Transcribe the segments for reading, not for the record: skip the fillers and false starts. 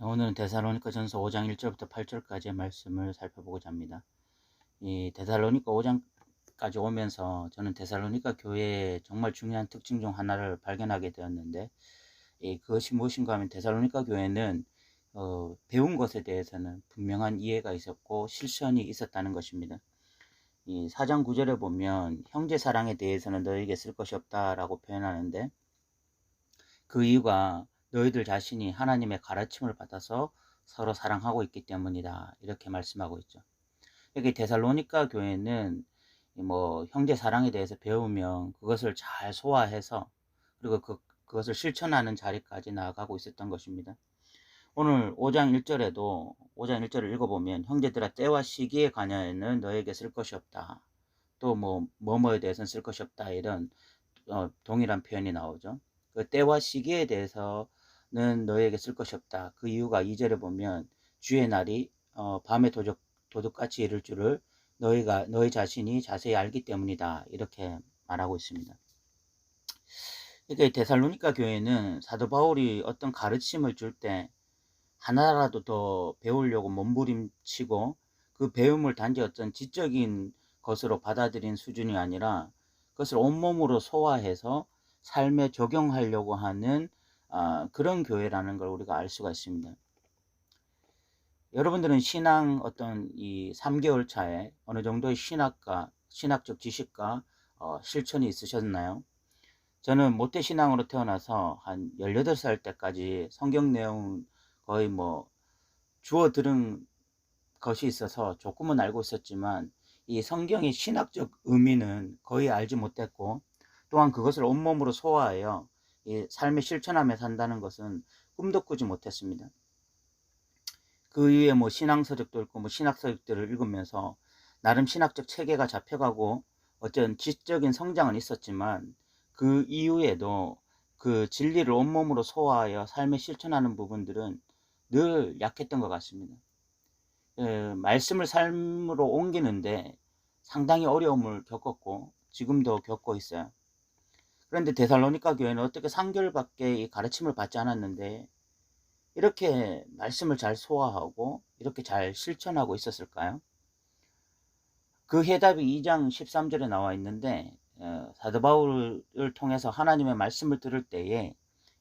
오늘은 데살로니가전서 5장 1절부터 8절까지의 말씀을 살펴보고자 합니다. 이 데살로니가 5장까지 오면서 저는 데살로니가 교회의 정말 중요한 특징 중 하나를 발견하게 되었는데, 그것이 무엇인가 하면 데살로니가 교회는 배운 것에 대해서는 분명한 이해가 있었고 실천이 있었다는 것입니다. 이 4장 9절에 보면 형제 사랑에 대해서는 너에게 쓸 것이 없다라고 표현하는데, 그 이유가 너희들 자신이 하나님의 가르침을 받아서 서로 사랑하고 있기 때문이다, 이렇게 말씀하고 있죠. 여기 데살로니가 교회는 뭐 형제 사랑에 대해서 배우면 그것을 잘 소화해서 그리고 그것을 실천하는 자리까지 나아가고 있었던 것입니다. 오늘 5장 1절에도 5장 1절을 읽어보면 형제들아, 때와 시기에 관하여는 너에게 쓸 것이 없다, 또 뭐뭐에 대해서는 쓸 것이 없다, 이런 동일한 표현이 나오죠. 그 때와 시기에 대해서는 너에게 쓸 것이 없다. 그 이유가 2절에 보면 주의 날이 밤에 도둑같이 이를 줄을 너희 자신이 자세히 알기 때문이다, 이렇게 말하고 있습니다. 그러니까 데살로니가 교회는 사도 바울이 어떤 가르침을 줄 때 하나라도 더 배우려고 몸부림치고 그 배움을 단지 어떤 지적인 것으로 받아들인 수준이 아니라 그것을 온몸으로 소화해서 삶에 적용하려고 하는 그런 교회라는 걸 우리가 알 수가 있습니다. 여러분들은 신앙 어떤 이 3개월 차에 어느 정도의 신학적 지식과 실천이 있으셨나요? 저는 모태신앙으로 태어나서 한 18살 때까지 성경 내용 거의 주워 들은 것이 있어서 조금은 알고 있었지만 이 성경의 신학적 의미는 거의 알지 못했고, 또한 그것을 온몸으로 소화하여 이 삶에 실천하며 산다는 것은 꿈도 꾸지 못했습니다. 그 이후에 신앙서적도 읽고 신학서적들을 읽으면서 나름 신학적 체계가 잡혀가고 어떤 지적인 성장은 있었지만 그 이후에도 그 진리를 온몸으로 소화하여 삶에 실천하는 부분들은 늘 약했던 것 같습니다. 말씀을 삶으로 옮기는데 상당히 어려움을 겪었고 지금도 겪고 있어요. 그런데 데살로니가 교회는 어떻게 3개월밖에 이 가르침을 받지 않았는데 이렇게 말씀을 잘 소화하고 이렇게 잘 실천하고 있었을까요? 그 해답이 2장 13절에 나와 있는데, 사도 바울을 통해서 하나님의 말씀을 들을 때에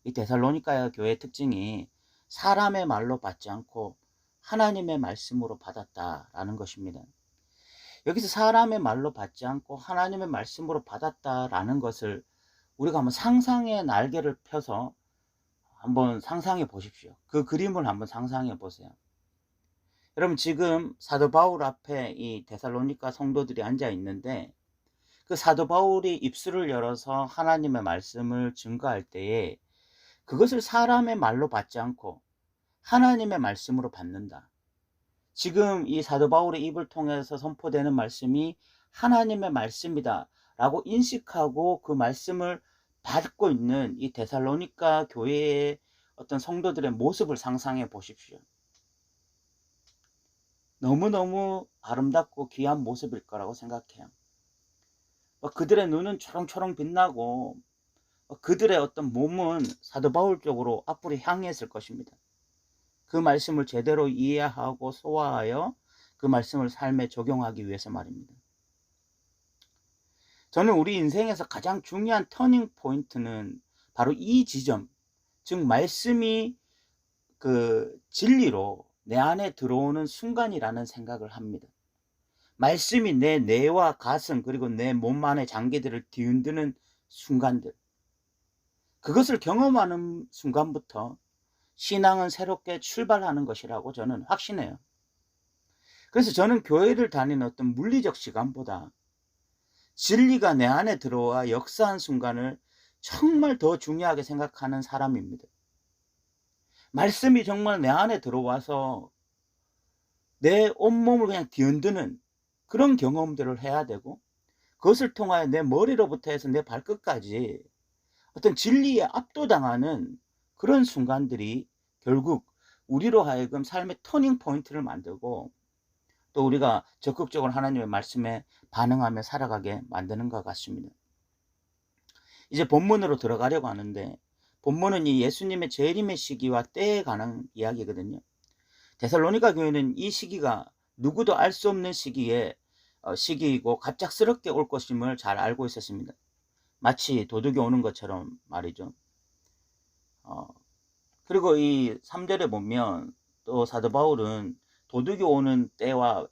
이 데살로니가 교회의 특징이 사람의 말로 받지 않고 하나님의 말씀으로 받았다라는 것입니다. 여기서 사람의 말로 받지 않고 하나님의 말씀으로 받았다라는 것을 우리가 한번 상상의 날개를 펴서 한번 상상해 보십시오. 그 그림을 한번 상상해 보세요. 여러분, 지금 사도 바울 앞에 이 데살로니가 성도들이 앉아 있는데 그 사도 바울이 입술을 열어서 하나님의 말씀을 증거할 때에 그것을 사람의 말로 받지 않고 하나님의 말씀으로 받는다. 지금 이 사도 바울의 입을 통해서 선포되는 말씀이 하나님의 말씀이다 라고 인식하고 그 말씀을 받고 있는 이 데살로니가 교회의 어떤 성도들의 모습을 상상해 보십시오. 너무너무 아름답고 귀한 모습일 거라고 생각해요. 그들의 눈은 초롱초롱 빛나고 그들의 어떤 몸은 사도 바울 쪽으로 앞으로 향했을 것입니다. 그 말씀을 제대로 이해하고 소화하여 그 말씀을 삶에 적용하기 위해서 말입니다. 저는 우리 인생에서 가장 중요한 터닝 포인트는 바로 이 지점, 즉 말씀이 그 진리로 내 안에 들어오는 순간이라는 생각을 합니다. 말씀이 내 뇌와 가슴 그리고 내 몸 안의 장기들을 뒤흔드는 순간들, 그것을 경험하는 순간부터 신앙은 새롭게 출발하는 것이라고 저는 확신해요. 그래서 저는 교회를 다니는 어떤 물리적 시간보다 진리가 내 안에 들어와 역사한 순간을 정말 더 중요하게 생각하는 사람입니다. 말씀이 정말 내 안에 들어와서 내 온몸을 그냥 뒤흔드는 그런 경험들을 해야 되고, 그것을 통하여 내 머리로부터 해서 내 발끝까지 어떤 진리에 압도당하는 그런 순간들이 결국 우리로 하여금 삶의 터닝 포인트를 만들고 또 우리가 적극적으로 하나님의 말씀에 반응하며 살아가게 만드는 것 같습니다. 이제 본문으로 들어가려고 하는데, 본문은 이 예수님의 재림의 시기와 때에 관한 이야기거든요. 데살로니가 교회는 이 시기가 누구도 알 수 없는 시기이고 갑작스럽게 올 것임을 잘 알고 있었습니다. 마치 도둑이 오는 것처럼 말이죠. 그리고 이 3절에 보면 또 사도 바울은 도둑이 오는 때와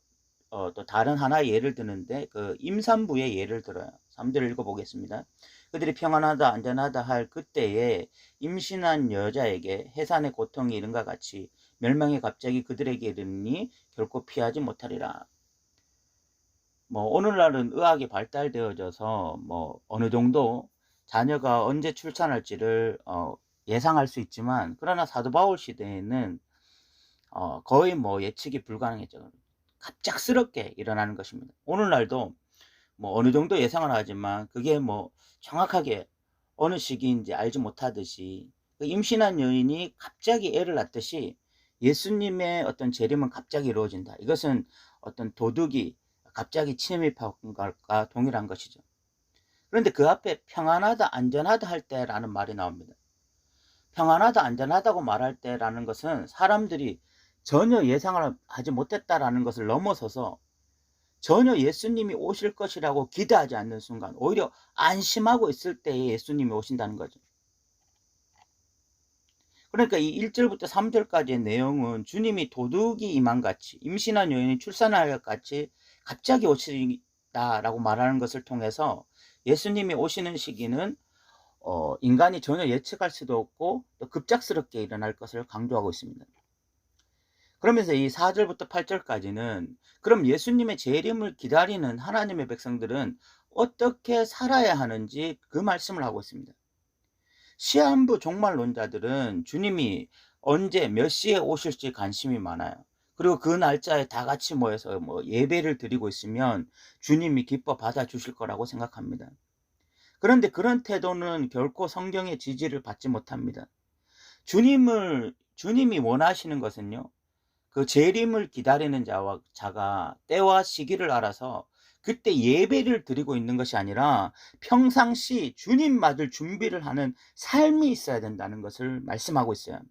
또 다른 하나의 예를 드는데 그 임산부의 예를 들어요. 3절을 읽어보겠습니다. 그들이 평안하다 안전하다 할 그때에 임신한 여자에게 해산의 고통이 이른과 같이 멸망이 갑자기 그들에게 이르니 결코 피하지 못하리라. 오늘날은 의학이 발달되어져서 어느 정도 자녀가 언제 출산할지를 예상할 수 있지만, 그러나 사도 바울 시대에는 거의 예측이 불가능했죠. 갑작스럽게 일어나는 것입니다. 오늘날도 어느 정도 예상을 하지만 그게 정확하게 어느 시기인지 알지 못하듯이 그 임신한 여인이 갑자기 애를 낳듯이 예수님의 어떤 재림은 갑자기 이루어진다. 이것은 어떤 도둑이 갑자기 침입한 것과 동일한 것이죠. 그런데 그 앞에 평안하다 안전하다 할 때라는 말이 나옵니다. 평안하다 안전하다고 말할 때라는 것은 사람들이 전혀 예상을 하지 못했다라는 것을 넘어서서 전혀 예수님이 오실 것이라고 기대하지 않는 순간, 오히려 안심하고 있을 때에 예수님이 오신다는 거죠. 그러니까 이 1절부터 3절까지의 내용은 주님이 도둑이 임한같이, 임신한 여인이 출산할 것 같이 갑자기 오시다라고 말하는 것을 통해서 예수님이 오시는 시기는 인간이 전혀 예측할 수도 없고 또 급작스럽게 일어날 것을 강조하고 있습니다. 그러면서 이 4절부터 8절까지는 그럼 예수님의 재림을 기다리는 하나님의 백성들은 어떻게 살아야 하는지 그 말씀을 하고 있습니다. 시한부 종말론자들은 주님이 언제 몇 시에 오실지 관심이 많아요. 그리고 그 날짜에 다 같이 모여서 예배를 드리고 있으면 주님이 기뻐 받아주실 거라고 생각합니다. 그런데 그런 태도는 결코 성경의 지지를 받지 못합니다. 주님이 원하시는 것은요, 그 재림을 기다리는 자가 때와 시기를 알아서 그때 예배를 드리고 있는 것이 아니라 평상시 주님 맞을 준비를 하는 삶이 있어야 된다는 것을 말씀하고 있어요.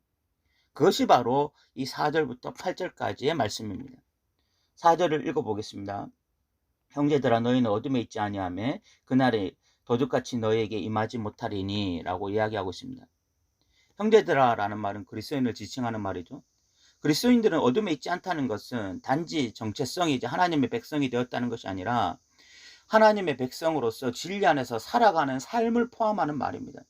그것이 바로 이 4절부터 8절까지의 말씀입니다. 4절을 읽어보겠습니다. 형제들아 너희는 어둠에 있지 아니하며 그날에 도둑같이 너희에게 임하지 못하리니 라고 이야기하고 있습니다. 형제들아 라는 말은 그리스도인을 지칭하는 말이죠. 그리스도인들은 어둠에 있지 않다는 것은 단지 정체성이 이제 하나님의 백성이 되었다는 것이 아니라 하나님의 백성으로서 진리 안에서 살아가는 삶을 포함하는 말입니다.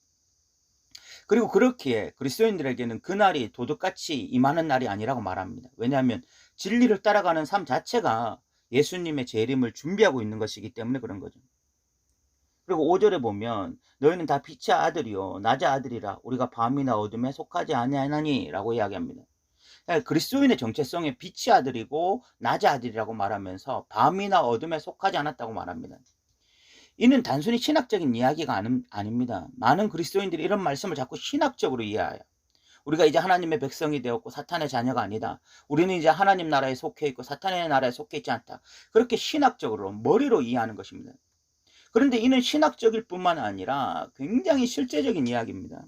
그리고 그렇기에 그리스도인들에게는 그날이 도둑같이 임하는 날이 아니라고 말합니다. 왜냐하면 진리를 따라가는 삶 자체가 예수님의 재림을 준비하고 있는 것이기 때문에 그런 거죠. 그리고 5절에 보면 너희는 다 빛의 아들이요 낮의 아들이라 우리가 밤이나 어둠에 속하지 아니하나니 라고 이야기합니다. 그리스도인의 정체성에 빛의 아들이고 낮의 아들이라고 말하면서 밤이나 어둠에 속하지 않았다고 말합니다. 이는 단순히 신학적인 이야기가 아닙니다. 많은 그리스도인들이 이런 말씀을 자꾸 신학적으로 이해해요. 우리가 이제 하나님의 백성이 되었고 사탄의 자녀가 아니다. 우리는 이제 하나님 나라에 속해 있고 사탄의 나라에 속해 있지 않다. 그렇게 신학적으로 머리로 이해하는 것입니다. 그런데 이는 신학적일 뿐만 아니라 굉장히 실제적인 이야기입니다.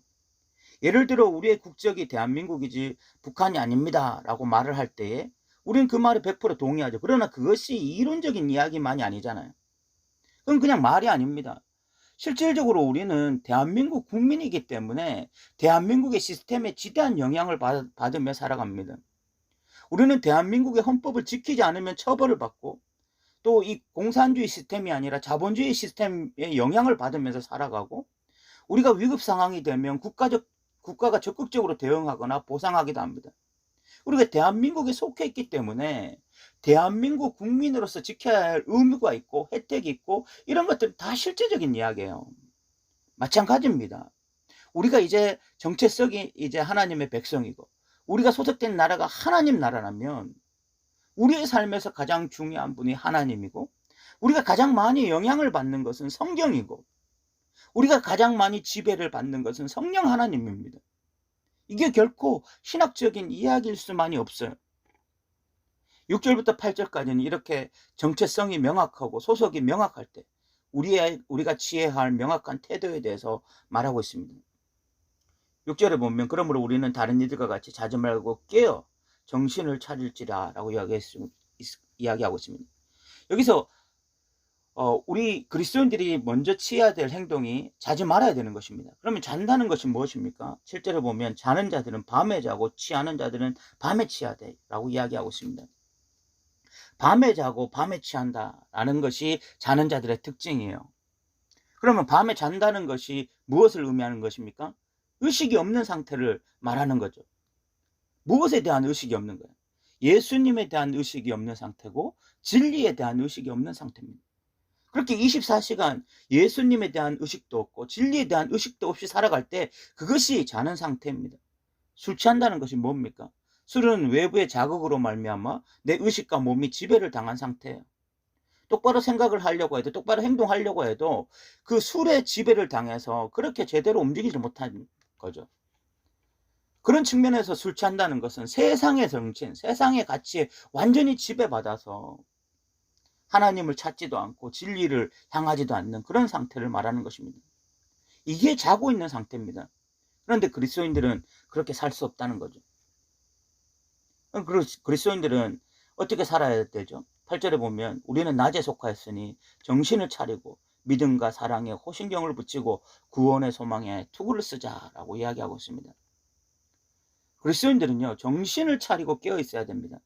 예를 들어 우리의 국적이 대한민국이지 북한이 아닙니다 라고 말을 할 때에 우리는 그 말에 100% 동의하죠. 그러나 그것이 이론적인 이야기만이 아니잖아요. 그건 그냥 말이 아닙니다. 실질적으로 우리는 대한민국 국민이기 때문에 대한민국의 시스템에 지대한 영향을 받으며 살아갑니다. 우리는 대한민국의 헌법을 지키지 않으면 처벌을 받고 또 이 공산주의 시스템이 아니라 자본주의 시스템에 영향을 받으면서 살아가고, 우리가 위급 상황이 되면 국가가 적극적으로 대응하거나 보상하기도 합니다. 우리가 대한민국에 속해 있기 때문에 대한민국 국민으로서 지켜야 할 의무가 있고 혜택이 있고 이런 것들 다 실제적인 이야기예요. 마찬가지입니다. 우리가 이제 정체성이 이제 하나님의 백성이고 우리가 소속된 나라가 하나님 나라라면 우리의 삶에서 가장 중요한 분이 하나님이고 우리가 가장 많이 영향을 받는 것은 성경이고 우리가 가장 많이 지배를 받는 것은 성령 하나님입니다. 이게 결코 신학적인 이야기일 수만이 없어요. 6절부터 8절까지는 이렇게 정체성이 명확하고 소속이 명확할 때 우리가 취해야 할 명확한 태도에 대해서 말하고 있습니다. 6절에 보면 그러므로 우리는 다른 이들과 같이 자지 말고 깨어 정신을 차릴지라 라고 이야기하고 있습니다. 여기서 우리 그리스도인들이 먼저 취해야 될 행동이 자지 말아야 되는 것입니다. 그러면 잔다는 것이 무엇입니까? 7절에 보면 자는 자들은 밤에 자고 취하는 자들은 밤에 취하되 라고 이야기하고 있습니다. 밤에 자고 밤에 취한다라는 것이 자는 자들의 특징이에요. 그러면 밤에 잔다는 것이 무엇을 의미하는 것입니까? 의식이 없는 상태를 말하는 거죠. 무엇에 대한 의식이 없는 거예요? 예수님에 대한 의식이 없는 상태고 진리에 대한 의식이 없는 상태입니다. 그렇게 24시간 예수님에 대한 의식도 없고 진리에 대한 의식도 없이 살아갈 때 그것이 자는 상태입니다. 술 취한다는 것이 뭡니까? 술은 외부의 자극으로 말미암아 내 의식과 몸이 지배를 당한 상태예요. 똑바로 생각을 하려고 해도 똑바로 행동하려고 해도 그 술의 지배를 당해서 그렇게 제대로 움직이지 못한 거죠. 그런 측면에서 술 취한다는 것은 세상의 정신, 세상의 가치에 완전히 지배받아서 하나님을 찾지도 않고 진리를 향하지도 않는 그런 상태를 말하는 것입니다. 이게 자고 있는 상태입니다. 그런데 그리스도인들은 그렇게 살 수 없다는 거죠. 그리스도인들은 어떻게 살아야 되죠? 8절에 보면 우리는 낮에 속하였으니 정신을 차리고 믿음과 사랑에 호신경을 붙이고 구원의 소망에 투구를 쓰자라고 이야기하고 있습니다. 그리스도인들은요, 정신을 차리고 깨어 있어야 됩니다.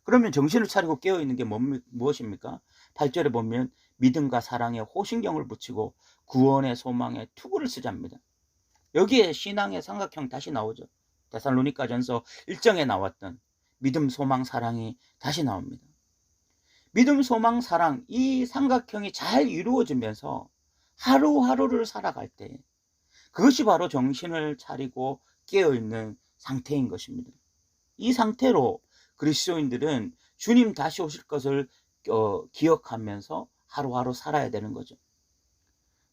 그러면 정신을 차리고 깨어 있는 게 무엇입니까? 8절에 보면 믿음과 사랑에 호신경을 붙이고 구원의 소망에 투구를 쓰자입니다. 여기에 신앙의 삼각형 다시 나오죠. 데살로니가전서 1장에 나왔던 믿음, 소망, 사랑이 다시 나옵니다. 믿음, 소망, 사랑 이 삼각형이 잘 이루어지면서 하루하루를 살아갈 때 그것이 바로 정신을 차리고 깨어있는 상태인 것입니다. 이 상태로 그리스도인들은 주님 다시 오실 것을 기억하면서 하루하루 살아야 되는 거죠.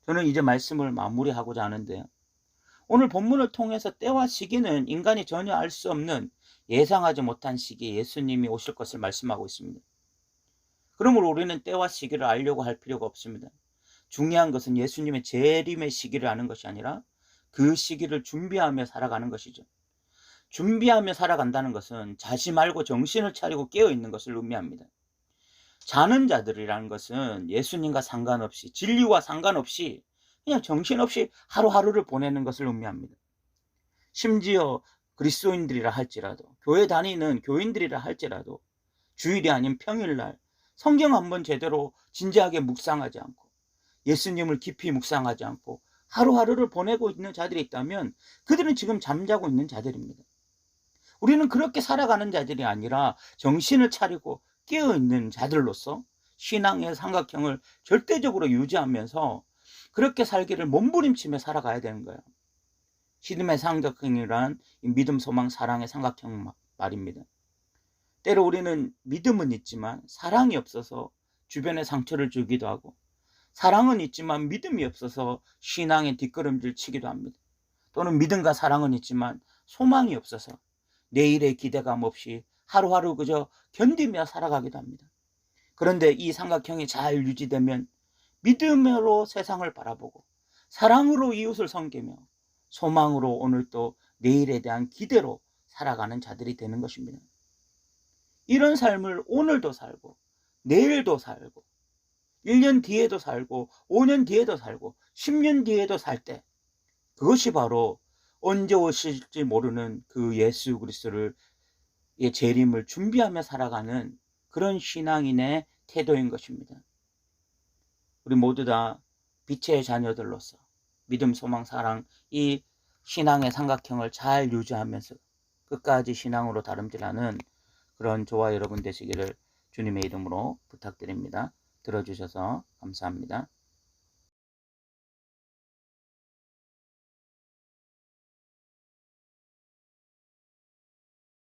저는 이제 말씀을 마무리하고자 하는데요. 오늘 본문을 통해서 때와 시기는 인간이 전혀 알 수 없는 예상하지 못한 시기에 예수님이 오실 것을 말씀하고 있습니다. 그러므로 우리는 때와 시기를 알려고 할 필요가 없습니다. 중요한 것은 예수님의 재림의 시기를 아는 것이 아니라 그 시기를 준비하며 살아가는 것이죠. 준비하며 살아간다는 것은 자지 말고 정신을 차리고 깨어있는 것을 의미합니다. 자는 자들이라는 것은 예수님과 상관없이 진리와 상관없이 그냥 정신없이 하루하루를 보내는 것을 의미합니다. 심지어 그리스도인들이라 할지라도 교회 다니는 교인들이라 할지라도 주일이 아닌 평일날 성경 한번 제대로 진지하게 묵상하지 않고 예수님을 깊이 묵상하지 않고 하루하루를 보내고 있는 자들이 있다면 그들은 지금 잠자고 있는 자들입니다. 우리는 그렇게 살아가는 자들이 아니라 정신을 차리고 깨어있는 자들로서 신앙의 삼각형을 절대적으로 유지하면서 그렇게 살기를 몸부림치며 살아가야 되는 거예요. 믿음의 삼각형이란 믿음, 소망, 사랑의 삼각형 말입니다. 때로 우리는 믿음은 있지만 사랑이 없어서 주변에 상처를 주기도 하고 사랑은 있지만 믿음이 없어서 신앙에 뒷걸음질 치기도 합니다. 또는 믿음과 사랑은 있지만 소망이 없어서 내일의 기대감 없이 하루하루 그저 견디며 살아가기도 합니다. 그런데 이 삼각형이 잘 유지되면 믿음으로 세상을 바라보고 사랑으로 이웃을 섬기며 소망으로 오늘 또 내일에 대한 기대로 살아가는 자들이 되는 것입니다. 이런 삶을 오늘도 살고 내일도 살고 1년 뒤에도 살고 5년 뒤에도 살고 10년 뒤에도 살 때 그것이 바로 언제 오실지 모르는 그 예수 그리스도를 재림을 준비하며 살아가는 그런 신앙인의 태도인 것입니다. 우리 모두 다 빛의 자녀들로서 믿음, 소망, 사랑 이 신앙의 삼각형을 잘 유지하면서 끝까지 신앙으로 다름질하는 그런 저와 여러분 되시기를 주님의 이름으로 부탁드립니다. 들어주셔서 감사합니다.